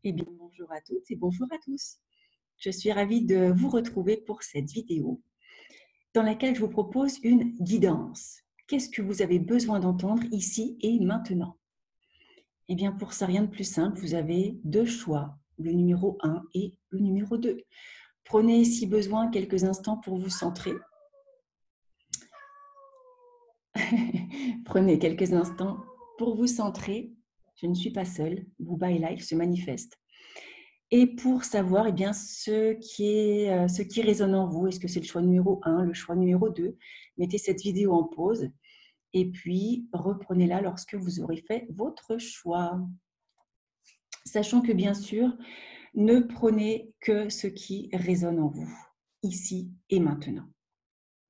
Eh bien, bonjour à toutes et bonjour à tous. Je suis ravie de vous retrouver pour cette vidéo dans laquelle je vous propose une guidance. Qu'est-ce que vous avez besoin d'entendre ici et maintenant? Eh bien, pour ça, rien de plus simple, vous avez deux choix, le numéro 1 et le numéro 2. Prenez, si besoin, quelques instants pour vous centrer. Prenez quelques instants pour vous centrer. Je ne suis pas seule, Bouba est là, il se manifeste. Et pour savoir ce qui résonne en vous, est-ce que c'est le choix numéro 1, le choix numéro 2, mettez cette vidéo en pause et puis reprenez-la lorsque vous aurez fait votre choix. Sachant que bien sûr, ne prenez que ce qui résonne en vous, ici et maintenant.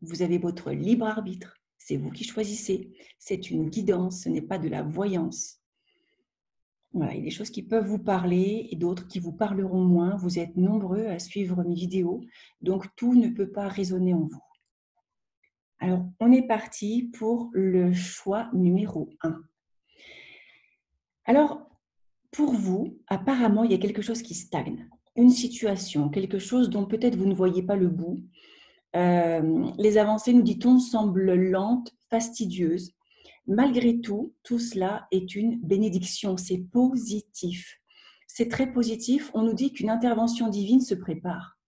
Vous avez votre libre arbitre, c'est vous qui choisissez, c'est une guidance, ce n'est pas de la voyance. Voilà, il y a des choses qui peuvent vous parler et d'autres qui vous parleront moins. Vous êtes nombreux à suivre mes vidéos, donc tout ne peut pas résonner en vous. Alors, on est parti pour le choix numéro 1. Alors, pour vous, apparemment, il y a quelque chose qui stagne. Une situation, quelque chose dont peut-être vous ne voyez pas le bout. Les avancées, nous dit-on, semblent lentes, fastidieuses. Malgré tout, tout cela est une bénédiction, c'est positif. C'est très positif. On nous dit qu'une intervention divine se prépare.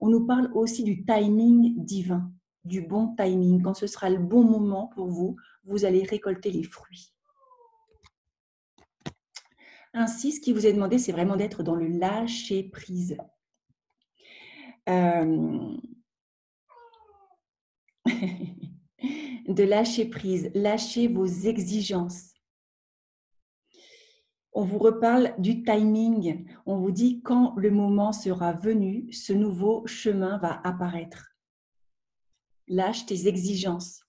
On nous parle aussi du timing divin, du bon timing. Quand ce sera le bon moment pour vous, vous allez récolter les fruits. Ainsi, ce qui vous est demandé, c'est vraiment d'être dans le lâcher-prise. De lâcher prise, lâcher vos exigences. On vous reparle du timing. On vous dit quand le moment sera venu, ce nouveau chemin va apparaître. Lâche tes exigences.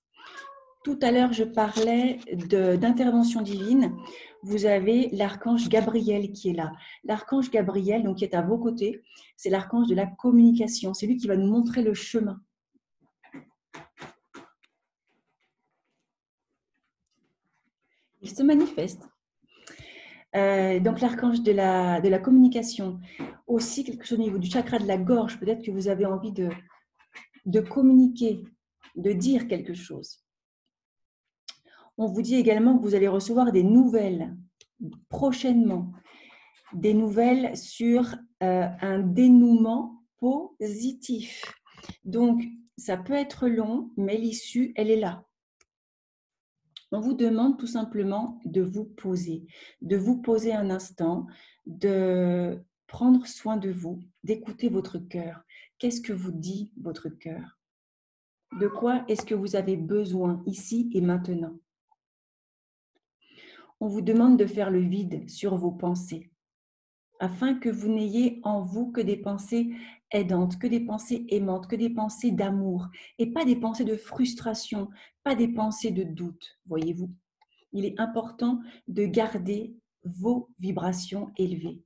Tout à l'heure, je parlais d'intervention divine. Vous avez l'archange Gabriel qui est là. L'archange Gabriel, donc, qui est à vos côtés, c'est l'archange de la communication. C'est lui qui va nous montrer le chemin. Il se manifeste. Donc l'archange de la communication, aussi quelque chose au niveau du chakra de la gorge, peut-être que vous avez envie de communiquer, de dire quelque chose. On vous dit également que vous allez recevoir des nouvelles prochainement, des nouvelles sur un dénouement positif. Donc, ça peut être long, mais l'issue, elle est là. On vous demande tout simplement de vous poser un instant, de prendre soin de vous, d'écouter votre cœur. Qu'est-ce que vous dit votre cœur? De quoi est-ce que vous avez besoin ici et maintenant? On vous demande de faire le vide sur vos pensées, afin que vous n'ayez en vous que des pensées aidantes, que des pensées aimantes, que des pensées d'amour, et pas des pensées de frustration, pas des pensées de doute, voyez-vous. Il est important de garder vos vibrations élevées.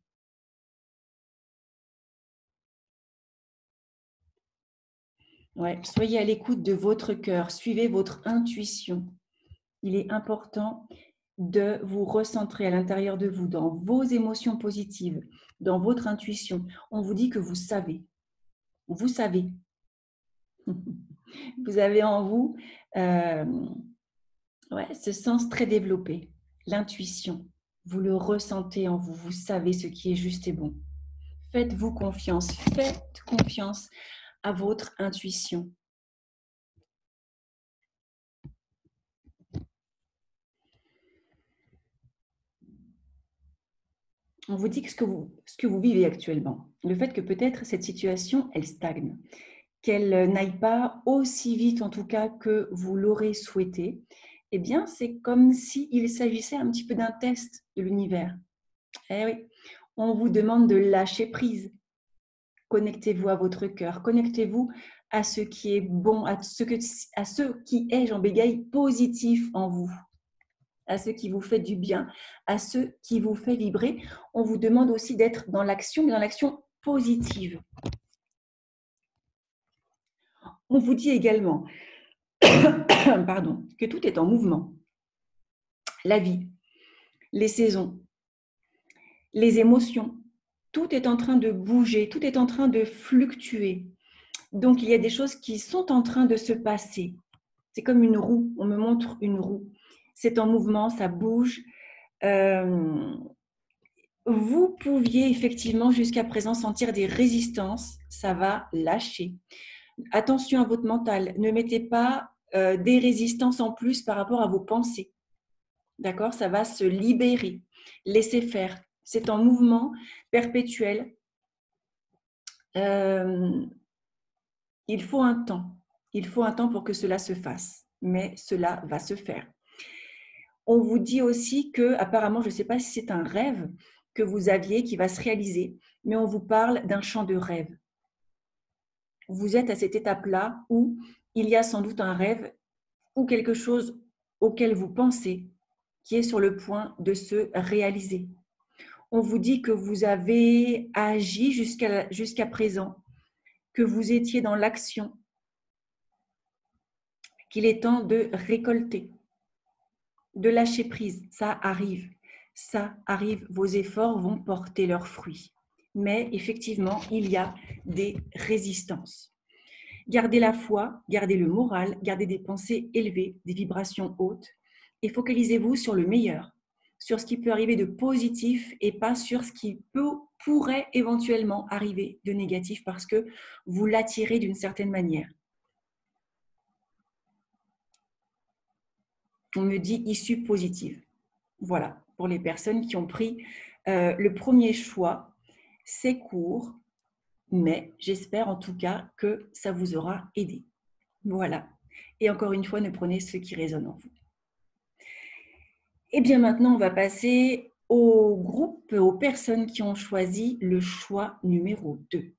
Ouais, soyez à l'écoute de votre cœur, suivez votre intuition. Il est important de vous recentrer à l'intérieur de vous, dans vos émotions positives, dans votre intuition. On vous dit que vous savez. Vous savez. Vous avez en vous ce sens très développé, l'intuition. Vous le ressentez en vous, vous savez ce qui est juste et bon. Faites-vous confiance, faites confiance à votre intuition. On vous dit que ce que vous vivez actuellement, le fait que peut-être cette situation, elle stagne, qu'elle n'aille pas aussi vite en tout cas que vous l'aurez souhaité, eh bien c'est comme s'il s'agissait un petit peu d'un test de l'univers. Eh oui, on vous demande de lâcher prise. Connectez-vous à votre cœur, connectez-vous à ce qui est bon, à ce qui est, Jean Bégaye, positif en vous, à ce qui vous fait du bien, à ce qui vous fait vibrer. On vous demande aussi d'être dans l'action, mais dans l'action positive. On vous dit également que tout est en mouvement. La vie, les saisons, les émotions, tout est en train de bouger, tout est en train de fluctuer. Donc, il y a des choses qui sont en train de se passer. C'est comme une roue, on me montre une roue. C'est en mouvement, ça bouge. Vous pouviez effectivement jusqu'à présent sentir des résistances, ça va lâcher. Attention à votre mental, ne mettez pas des résistances en plus par rapport à vos pensées. D'accord? Ça va se libérer. Laissez faire. C'est en mouvement perpétuel. Il faut un temps. Il faut un temps pour que cela se fasse. Mais cela va se faire. On vous dit aussi que, apparemment, je ne sais pas si c'est un rêve que vous aviez qui va se réaliser, mais on vous parle d'un champ de rêve. Vous êtes à cette étape-là où il y a sans doute un rêve ou quelque chose auquel vous pensez qui est sur le point de se réaliser. On vous dit que vous avez agi jusqu'à présent, que vous étiez dans l'action, qu'il est temps de récolter, de lâcher prise. Ça arrive, vos efforts vont porter leurs fruits. Mais effectivement, il y a des résistances. Gardez la foi, gardez le moral, gardez des pensées élevées, des vibrations hautes et focalisez-vous sur le meilleur, sur ce qui peut arriver de positif et pas sur ce qui pourrait éventuellement arriver de négatif parce que vous l'attirez d'une certaine manière. On me dit issue positive. Voilà, pour les personnes qui ont pris le premier choix, c'est court, mais j'espère en tout cas que ça vous aura aidé. Voilà. Et encore une fois, ne prenez ce qui résonne en vous. Et bien maintenant, on va passer au groupe, aux personnes qui ont choisi le choix numéro 2.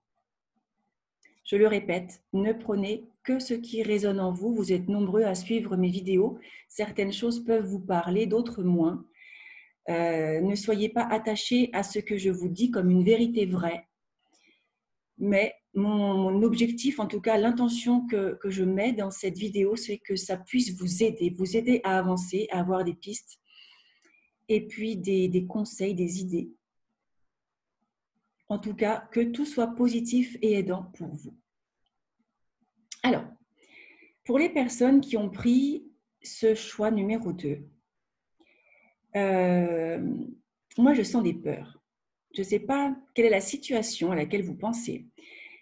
Je le répète, ne prenez que ce qui résonne en vous. Vous êtes nombreux à suivre mes vidéos. Certaines choses peuvent vous parler, d'autres moins. Ne soyez pas attachés à ce que je vous dis comme une vérité vraie. Mais mon objectif, en tout cas l'intention que je mets dans cette vidéo, c'est que ça puisse vous aider à avancer, à avoir des pistes et puis des conseils, des idées. En tout cas, que tout soit positif et aidant pour vous. Alors, pour les personnes qui ont pris ce choix numéro 2, moi je sens des peurs. Je ne sais pas quelle est la situation à laquelle vous pensez,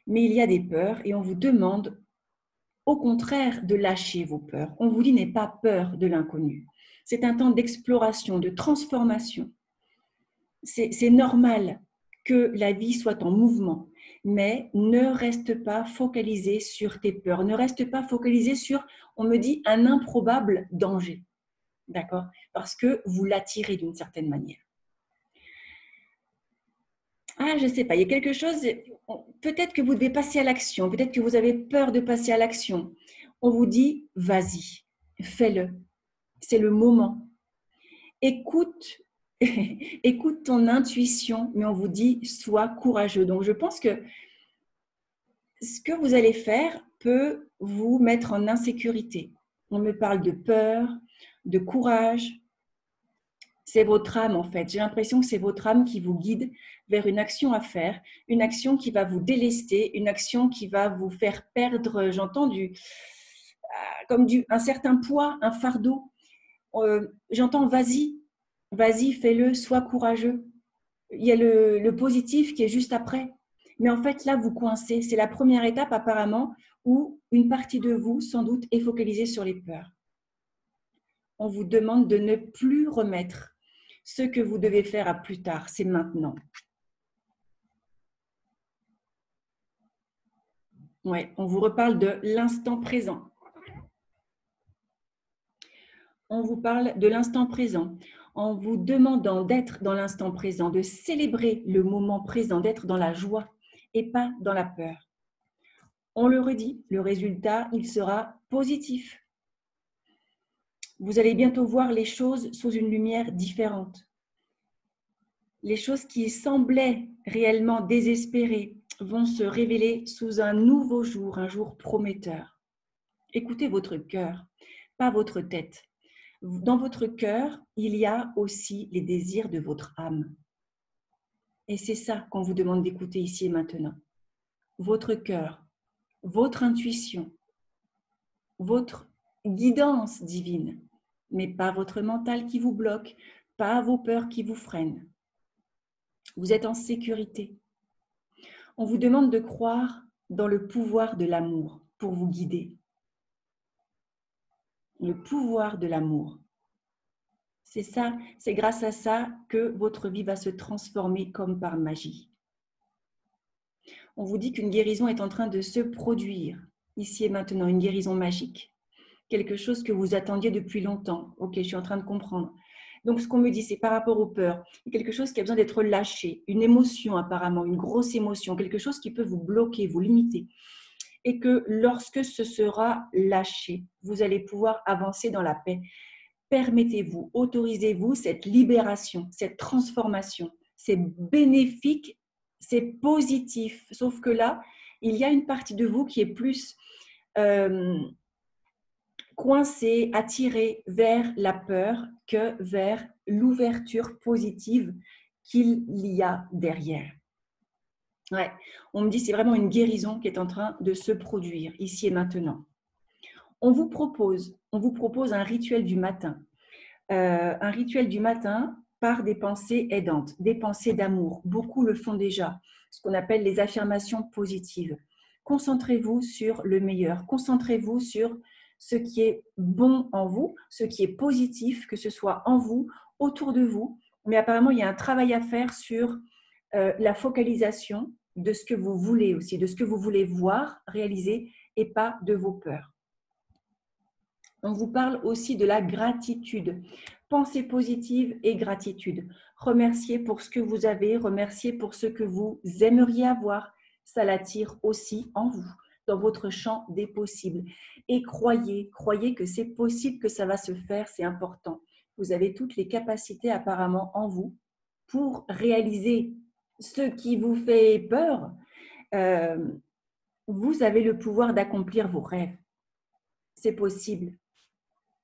mais il y a des peurs et on vous demande au contraire de lâcher vos peurs. On vous dit n'ayez pas peur de l'inconnu. C'est un temps d'exploration, de transformation. C'est normal que la vie soit en mouvement, mais ne reste pas focalisé sur tes peurs. Ne reste pas focalisé sur, on me dit, un improbable danger. D'accord? Parce que vous l'attirez d'une certaine manière. Ah, je ne sais pas, il y a quelque chose, peut-être que vous devez passer à l'action, peut-être que vous avez peur de passer à l'action. On vous dit, vas-y, fais-le, c'est le moment. Écoute, écoute ton intuition, mais on vous dit, sois courageux. Donc, je pense que ce que vous allez faire peut vous mettre en insécurité. On me parle de peur, de courage. C'est votre âme en fait. J'ai l'impression que c'est votre âme qui vous guide vers une action à faire, une action qui va vous délester, une action qui va vous faire perdre, j'entends un certain poids, un fardeau. J'entends vas-y, fais-le, sois courageux. Il y a le positif qui est juste après. Mais en fait, là, vous coincez. C'est la première étape apparemment où une partie de vous, sans doute, est focalisée sur les peurs. On vous demande de ne plus remettre ce que vous devez faire à plus tard. C'est maintenant. Ouais, on vous reparle de l'instant présent. On vous parle de l'instant présent en vous demandant d'être dans l'instant présent, de célébrer le moment présent, d'être dans la joie et pas dans la peur. On le redit, le résultat, il sera positif. Vous allez bientôt voir les choses sous une lumière différente. Les choses qui semblaient réellement désespérées vont se révéler sous un nouveau jour, un jour prometteur. Écoutez votre cœur, pas votre tête. Dans votre cœur, il y a aussi les désirs de votre âme. Et c'est ça qu'on vous demande d'écouter ici et maintenant. Votre cœur, votre intuition, votre guidance divine, mais pas votre mental qui vous bloque, pas vos peurs qui vous freinent. Vous êtes en sécurité. On vous demande de croire dans le pouvoir de l'amour pour vous guider. Le pouvoir de l'amour. C'est ça, c'est grâce à ça que votre vie va se transformer comme par magie. On vous dit qu'une guérison est en train de se produire, ici et maintenant, une guérison magique. Quelque chose que vous attendiez depuis longtemps. Ok, je suis en train de comprendre. Donc, ce qu'on me dit, c'est par rapport aux peurs, quelque chose qui a besoin d'être lâché, une émotion apparemment, une grosse émotion, quelque chose qui peut vous bloquer, vous limiter. Et que lorsque ce sera lâché, vous allez pouvoir avancer dans la paix. Permettez-vous, autorisez-vous cette libération, cette transformation. C'est bénéfique, c'est positif. Sauf que là, il y a une partie de vous qui est plus coincée, attirée vers la peur que vers l'ouverture positive qu'il y a derrière. Ouais, on me dit c'est vraiment une guérison qui est en train de se produire ici et maintenant. On vous propose un rituel du matin. Un rituel du matin par des pensées aidantes, des pensées d'amour. Beaucoup le font déjà, ce qu'on appelle les affirmations positives. Concentrez-vous sur le meilleur, concentrez-vous sur ce qui est bon en vous, ce qui est positif, que ce soit en vous, autour de vous. Mais apparemment, il y a un travail à faire sur la focalisation de ce que vous voulez aussi, de ce que vous voulez voir, réaliser et pas de vos peurs. On vous parle aussi de la gratitude. Pensée positive et gratitude. Remerciez pour ce que vous avez, remerciez pour ce que vous aimeriez avoir. Ça l'attire aussi en vous, dans votre champ des possibles. Et croyez que c'est possible, que ça va se faire, c'est important. Vous avez toutes les capacités apparemment en vous pour réaliser ce qui vous fait peur. Vous avez le pouvoir d'accomplir vos rêves. C'est possible.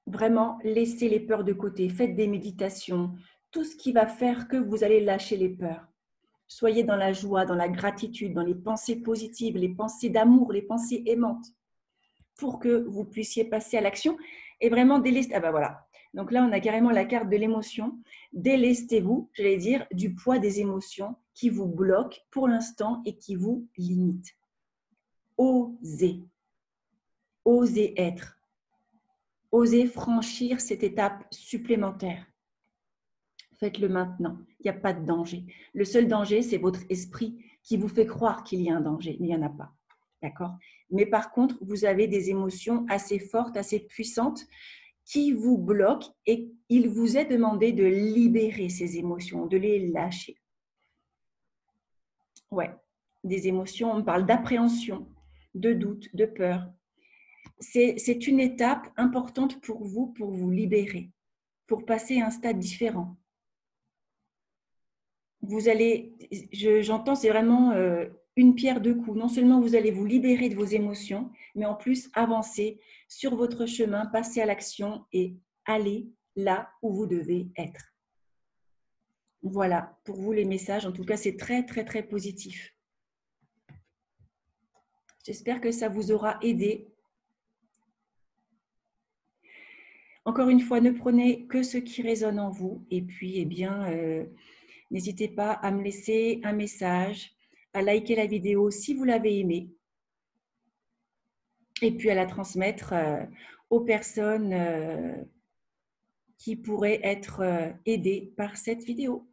Vraiment, laissez les peurs de côté, faites des méditations, tout ce qui va faire que vous allez lâcher les peurs. Soyez dans la joie, dans la gratitude, dans les pensées positives, les pensées d'amour, les pensées aimantes, pour que vous puissiez passer à l'action et vraiment délester. Ah ben voilà, donc là on a carrément la carte de l'émotion. Délestez-vous, j'allais dire, du poids des émotions qui vous bloquent pour l'instant et qui vous limitent. Osez, osez être. Osez franchir cette étape supplémentaire. Faites-le maintenant. Il n'y a pas de danger. Le seul danger, c'est votre esprit qui vous fait croire qu'il y a un danger, mais il n'y en a pas. D'accord ? Mais par contre, vous avez des émotions assez fortes, assez puissantes qui vous bloquent et il vous est demandé de libérer ces émotions, de les lâcher. Ouais, des émotions, on parle d'appréhension, de doute, de peur. C'est une étape importante pour vous libérer, pour passer à un stade différent. Vous allez, j'entends, c'est vraiment une pierre deux coups. Non seulement vous allez vous libérer de vos émotions, mais en plus avancer sur votre chemin, passer à l'action et aller là où vous devez être. Voilà, pour vous les messages. En tout cas, c'est très, très, très positif. J'espère que ça vous aura aidé. Encore une fois, ne prenez que ce qui résonne en vous. Et puis, eh bien, n'hésitez pas à me laisser un message, à liker la vidéo si vous l'avez aimée. Et puis à la transmettre aux personnes qui pourraient être aidées par cette vidéo.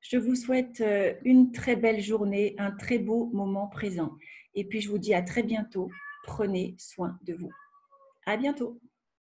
Je vous souhaite une très belle journée, un très beau moment présent. Et puis je vous dis à très bientôt. Prenez soin de vous. À bientôt.